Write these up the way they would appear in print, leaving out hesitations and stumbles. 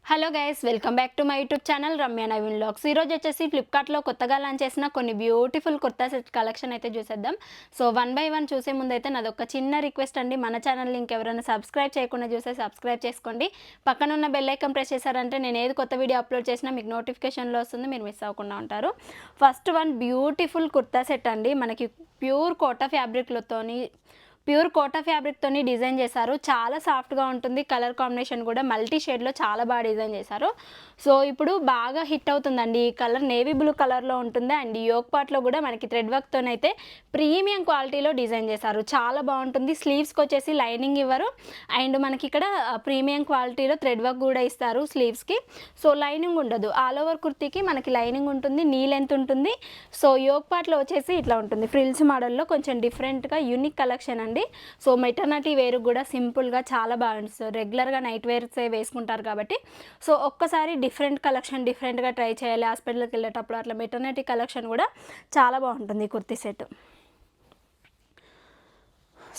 Hello guys, welcome back to my YouTube channel Ramya Naveen vlogs. ఈరోజు వచ్చేసి ఫ్లిప్కార్ట్లో కొత్తగా లాంచ్ చేసిన కొన్ని బ్యూటిఫుల్ కుర్తా సెట్ కలెక్షన్ అయితే చూసేద్దాం. సో వన్ బై వన్ చూసే ముందు అయితే నాది ఒక చిన్న రిక్వెస్ట్ అండి, మన ఛానల్ లింక్ ఎవరైనా సబ్స్క్రైబ్ చేయకుండా చూస్తే సబ్స్క్రైబ్ చేసుకోండి. పక్కన ఉన్న బెల్ ఐకాన్ ప్రెస్ చేశారంటే నేను ఏది కొత్త వీడియో అప్లోడ్ చేసినా మీకు నోటిఫికేషన్లో వస్తుంది, మీరు మిస్ అవ్వకుండా ఉంటారు. First one beautiful kurta set అండి, మనకి ప్యూర్ కోటా ఫ్యాబ్రిక్తోని డిజైన్ చేశారు. చాలా సాఫ్ట్గా ఉంటుంది. కలర్ కాంబినేషన్ కూడా మల్టీ షేడ్లో చాలా బాగా డిజైన్ చేశారు. సో ఇప్పుడు బాగా హిట్ అవుతుందండి ఈ కలర్, నేవీ బ్లూ కలర్లో ఉంటుంది. అండ్ యోక్ పార్ట్లో కూడా మనకి థ్రెడ్ వర్క్తోనైతే ప్రీమియం క్వాలిటీలో డిజైన్ చేశారు. చాలా బాగుంటుంది. స్లీవ్స్కి వచ్చేసి లైనింగ్ ఇవ్వరు, అండ్ మనకి ఇక్కడ ప్రీమియం క్వాలిటీలో థ్రెడ్ వర్క్ కూడా ఇస్తారు స్లీవ్స్కి. సో లైనింగ్ ఉండదు. ఆల్ ఓవర్ కుర్తీకి మనకి లైనింగ్ ఉంటుంది, నీ లెంత్ ఉంటుంది. సో యోక్ పార్ట్లో వచ్చేసి ఇట్లా ఉంటుంది, ఫ్రిల్స్ మోడల్లో కొంచెం డిఫరెంట్గా యూనిక్ కలెక్షన్ అండి. సో మెటర్నిటీ వేర్ కూడా సింపుల్గా చాలా బాగుంటుంది. రెగ్యులర్గా నైట్ వేర్సే వేసుకుంటారు కాబట్టి సో ఒక్కసారి డిఫరెంట్ కలెక్షన్ డిఫరెంట్గా ట్రై చేయాలి హాస్పిటల్కి వెళ్ళేటప్పుడు. అట్లా మెటర్నిటీ కలెక్షన్ కూడా చాలా బాగుంటుంది కుర్తీ సెట్.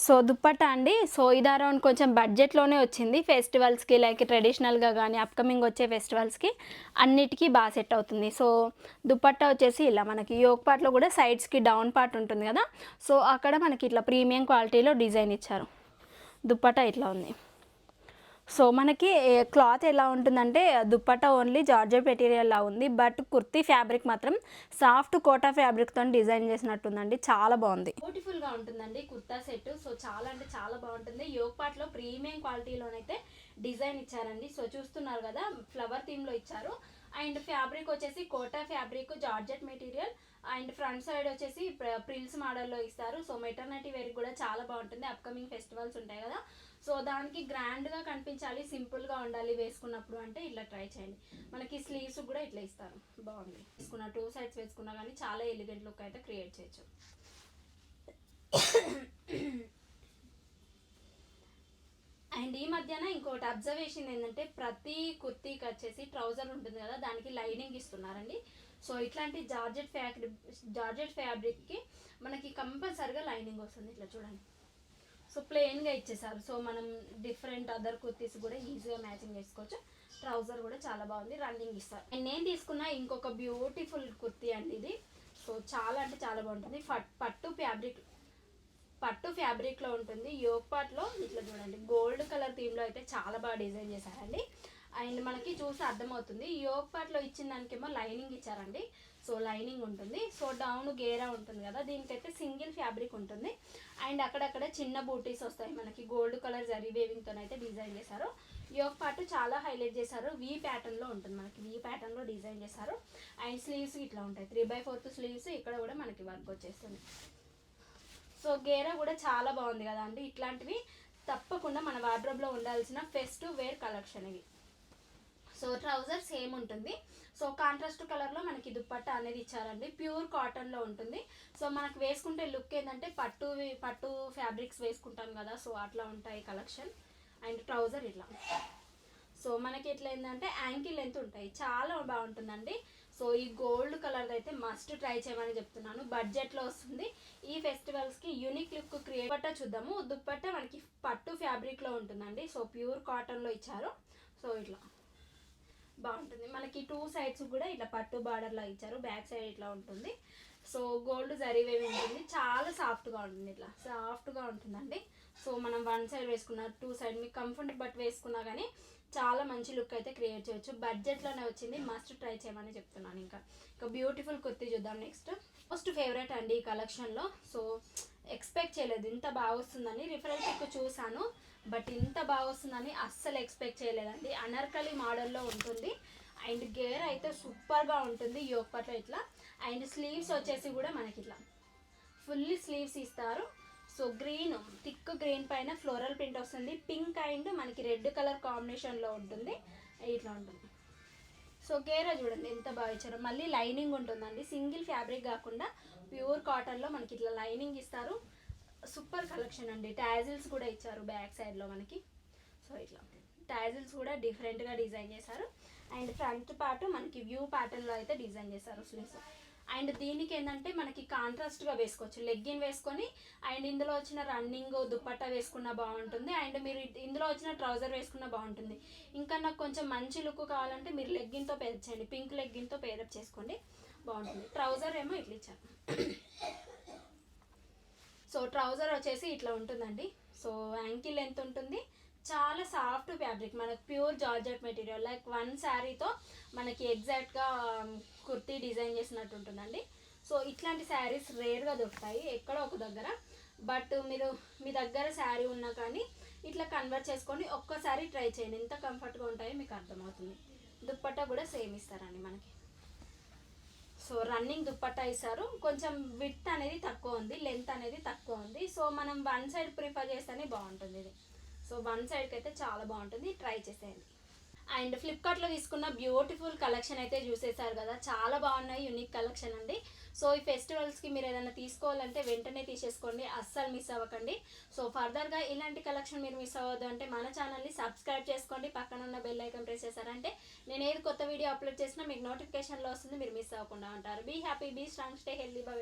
సో దుప్పట్టా అండి, సో ఇది అరౌండ్ కొంచెం బడ్జెట్లోనే వచ్చింది. ఫెస్టివల్స్కి లైక్ ట్రెడిషనల్గా కానీ అప్కమింగ్ వచ్చే ఫెస్టివల్స్కి అన్నిటికీ బాగా సెట్ అవుతుంది. సో దుప్పట్టా వచ్చేసి ఇలా మనకి యోక్ పార్ట్లో కూడా సైడ్స్కి డౌన్ పార్ట్ ఉంటుంది కదా, సో అక్కడ మనకి ఇట్లా ప్రీమియం క్వాలిటీలో డిజైన్ ఇచ్చారు. దుప్పట్టా ఇట్లా ఉంది. సో మనకి క్లాత్ ఎలా ఉంటుందంటే దుప్పట్టా ఓన్లీ జార్జెట్ మెటీరియల్లా ఉంది, బట్ కుర్తీ ఫ్యాబ్రిక్ మాత్రం సాఫ్ట్ కోటా ఫ్యాబ్రిక్తో డిజైన్ చేసినట్టుందండి. చాలా బాగుంది, బ్యూటిఫుల్గా ఉంటుందండి కుర్తా సెట్. సో చాలా అంటే చాలా బాగుంటుంది. యోక్ పార్ట్లో ప్రీమియం క్వాలిటీలోనైతే డిజైన్ ఇచ్చారండి. సో చూస్తున్నారు కదా, ఫ్లవర్ థీమ్లో ఇచ్చారు. అండ్ ఫ్యాబ్రిక్ వచ్చేసి Kota fabric georgette material, and front side వచ్చేసి ప్రిల్స్ మోడల్లో ఇస్తారు. సో మెటర్నిటీ వేర్ కూడా చాలా బాగుంటుంది. అప్కమింగ్ ఫెస్టివల్స్ ఉంటాయి కదా, సో దానికి గ్రాండ్గా కనిపించాలి, సింపుల్గా ఉండాలి వేసుకున్నప్పుడు అంటే ఇట్లా ట్రై చేయండి. మనకి స్లీవ్స్ కూడా ఇట్లా ఇస్తారు, బాగుంది. వేసుకున్న టూ సైడ్స్ వేసుకున్నా కానీ చాలా ఎలిగెంట్ లుక్ అయితే క్రియేట్ చేయొచ్చు. అండ్ ఈ మధ్యన ఇంకోటి అబ్జర్వేషన్ ఏంటంటే ప్రతి కుర్తీకి వచ్చేసి ట్రౌజర్ ఉంటుంది కదా, దానికి లైనింగ్ ఇస్తున్నారండి. సో ఇట్లాంటి జార్జెట్ ఫ్యాబ్రిక్కి మనకి కంపల్సరిగా లైనింగ్ వస్తుంది. ఇట్లా చూడండి, సో ప్లెయిన్గా ఇచ్చేసారు. సో మనం డిఫరెంట్ అదర్ కుర్తీస్ కూడా ఈజీగా మ్యాచింగ్ చేసుకోవచ్చు. ట్రౌజర్ కూడా చాలా బాగుంది, రన్నింగ్ ఇస్తారు. అండ్ నేను తీసుకున్న ఇంకొక బ్యూటిఫుల్ కుర్తీ అండి ఇది. సో చాలా అంటే చాలా బాగుంటుంది. పట్టు ఫ్యాబ్రిక్లో ఉంటుంది. యోక్ పార్ట్లో ఇట్లా చూడండి, గోల్డ్ కలర్ థీమ్లో అయితే చాలా బాగా డిజైన్ చేశారండి. అండ్ మనకి చూసి అర్థమవుతుంది. యోక్ పార్ట్లో ఇచ్చిన దానికేమో లైనింగ్ ఇచ్చారండి. సో లైనింగ్ ఉంటుంది. సో డౌన్ గేరా ఉంటుంది కదా, దీనికైతే సింగిల్ ఫ్యాబ్రిక్ ఉంటుంది. అండ్ అక్కడక్కడ చిన్న బూటీస్ వస్తాయి మనకి, గోల్డ్ కలర్ జరీ వేవింగ్తో అయితే డిజైన్ చేశారు. యోక్ పార్ట్ చాలా హైలైట్ చేశారు. వీ ప్యాటర్న్లో ఉంటుంది మనకి, వీ ప్యాటర్న్లో డిజైన్ చేశారు. అండ్ స్లీవ్స్ ఇట్లా ఉంటాయి, 3/4 స్లీవ్స్. ఇక్కడ కూడా మనకి వర్క్ వచ్చేస్తుంది. సో గేరా కూడా చాలా బాగుంది కదా అండి. ఇట్లాంటివి తప్పకుండా మన వార్డ్రోబ్లో ఉండాల్సిన ఫెస్టివ్ వేర్ కలెక్షన్ ఇవి. సో ట్రౌజర్ సేమ్ ఉంటుంది. సో కాంట్రాస్ట్ కలర్లో మనకి దుప్పట్టా అనేది ఇచ్చారండి. ప్యూర్ కాటన్లో ఉంటుంది. సో మనకు వేసుకుంటే లుక్ ఏంటంటే పట్టు ఫ్యాబ్రిక్స్ వేసుకుంటాం కదా, సో అట్లా ఉంటాయి కలెక్షన్. అండ్ ట్రౌజర్ ఇట్లా, సో మనకి ఎట్లా ఏంటంటే యాంకిల్ లెంత్ ఉంటాయి, చాలా బాగుంటుందండి. సో ఈ గోల్డ్ కలర్ అయితే మస్ట్ ట్రై చేయమని చెప్తున్నాను. బడ్జెట్లో వస్తుంది. ఈ ఫెస్టివల్స్కి యూనిక్ లుక్ క్రియేట్. దుప్పట్టా చూద్దాము. దుప్పట్టా మనకి పట్టు ఫ్యాబ్రిక్లో ఉంటుందండి. సో ప్యూర్ కాటన్లో ఇచ్చారు. సో ఇట్లా బాగుంటుంది. మనకి టూ సైడ్స్ కూడా ఇట్లా పట్టు బార్డర్లా ఇచ్చారు. బ్యాక్ సైడ్ ఇట్లా ఉంటుంది. సో గోల్డ్ జరీ వేవి ఉంటుంది. చాలా సాఫ్ట్గా ఉంటుంది, ఇట్లా సాఫ్ట్గా ఉంటుందండి. సో మనం వన్ సైడ్ వేసుకున్న టూ సైడ్ మీకు కంఫర్ట్ బట్ వేసుకున్నా కానీ చాలా మంచి లుక్ అయితే క్రియేట్ చేయొచ్చు. బడ్జెట్లోనే వచ్చింది, మస్ట్ ట్రై చేయమని చెప్తున్నాను. ఇంకా బ్యూటిఫుల్ కుర్తీ చూద్దాం నెక్స్ట్. మోస్ట్ ఫేవరెట్ అండి ఈ కలెక్షన్లో. సో ఎక్స్పెక్ట్ చేయలేదు ఇంత బాగా వస్తుందని. రిఫరెన్స్ పిక్ చూసాను, బట్ ఇంత బాగా వస్తుందని అస్సలు ఎక్స్పెక్ట్ చేయలేదండి. అనార్కలి మోడల్లో ఉంటుంది. అండ్ గేర్ అయితే సూపర్గా ఉంటుంది యోక్ పార్ట్లో ఇట్లా. అండ్ స్లీవ్స్ వచ్చేసి కూడా మనకి ఇట్లా ఫుల్లీ స్లీవ్స్ ఇస్తారు. సో గ్రీన్, థిక్ గ్రీన్ పైన ఫ్లోరల్ ప్రింట్ వస్తుంది. పింక్ అండ్ మనకి రెడ్ కలర్ కాంబినేషన్లో ఉంటుంది. ఇట్లా ఉంటుంది. సో గేరా చూడండి ఎంత బాగా ఇచ్చారో. మళ్ళీ లైనింగ్ ఉంటుందండి, సింగిల్ ఫ్యాబ్రిక్ కాకుండా ప్యూర్ కాటన్లో మనకి ఇట్లా లైనింగ్ ఇస్తారు. సూపర్ కలెక్షన్ అండి. టాజిల్స్ కూడా ఇచ్చారు బ్యాక్ సైడ్లో మనకి. సో ఇట్లా టాజిల్స్ కూడా డిఫరెంట్గా డిజైన్ చేశారు. అండ్ ఫ్రంట్ పార్ట్ మనకి వ్యూ ప్యాటర్న్లో అయితే డిజైన్ చేశారు స్లీవ్స్. అండ్ దీనికి ఏంటంటే మనకి కాంట్రాస్ట్గా వేసుకోవచ్చు, లెగ్గిన్ వేసుకొని అండ్ ఇందులో వచ్చిన రన్నింగ్ దుపట్టా వేసుకున్న బాగుంటుంది, అండ్ మీరు ఇందులో వచ్చిన ట్రౌజర్ వేసుకున్న బాగుంటుంది. ఇంకా నాకు కొంచెం మంచి లుక్ కావాలంటే మీరు లెగ్గిన్తో పేరప్ చేయండి, పింక్ లెగ్గిన్తో పేరప్ చేసుకోండి బాగుంటుంది. ట్రౌజర్ ఏమో ఇట్లా ఇచ్చాను. సో ట్రౌజర్ వచ్చేసి ఇట్లా ఉంటుందండి. సో యాంకిల్ లెంత్ ఉంటుంది, చాలా సాఫ్ట్ ఫ్యాబ్రిక్, మనకు pure georgette material, like one శారీతో మనకి ఎగ్జాక్ట్గా కుర్తీ డిజైన్ చేసినట్టు ఉంటుందండి. సో ఇట్లాంటి శారీస్ రేర్గా దొరుకుతాయి ఎక్కడో ఒక దగ్గర, బట్ మీరు మీ దగ్గర శారీ ఉన్నా కానీ ఇట్లా కన్వర్ట్ చేసుకొని ఒక్కసారి ట్రై చేయండి, ఎంత కంఫర్ట్గా ఉంటాయో మీకు అర్థమవుతుంది. దుప్పట్టా కూడా సేమ్ ఇస్తారండి మనకి. సో రన్నింగ్ దుప్పట్టా ఇస్తారు, కొంచెం విడ్త్ అనేది తక్కువ ఉంది, లెంత్ అనేది తక్కువ ఉంది. సో మనం వన్ సైడ్ ప్రిఫర్ చేస్తేనే బాగుంటుంది ఇది. సో వన్ సైడ్కి అయితే చాలా బాగుంటుంది, ట్రై చేసేయండి. అండ్ ఫ్లిప్కార్ట్లో తీసుకున్న బ్యూటిఫుల్ కలెక్షన్ అయితే చూసేసారు కదా, చాలా బాగున్నాయి, యూనిక్ కలెక్షన్ అండి. సో ఈ ఫెస్టివల్స్కి మీరు ఏదైనా తీసుకోవాలంటే వెంటనే తీసేసుకోండి, అస్సలు మిస్ అవ్వకండి. సో ఫర్దర్గా ఇలాంటి కలెక్షన్ మీరు మిస్ అవ్వద్దు అంటే మన ఛానల్ని సబ్స్క్రైబ్ చేసుకోండి, పక్కన ఉన్న బెల్ ఐకాన్ ప్రెస్ చేశారంటే నేను ఏది కొత్త వీడియో అప్లోడ్ చేసినా మీకు నోటిఫికేషన్లో వస్తుంది, మీరు మిస్ అవ్వకుండా ఉంటారు. Be happy, be strong, stay healthy, by.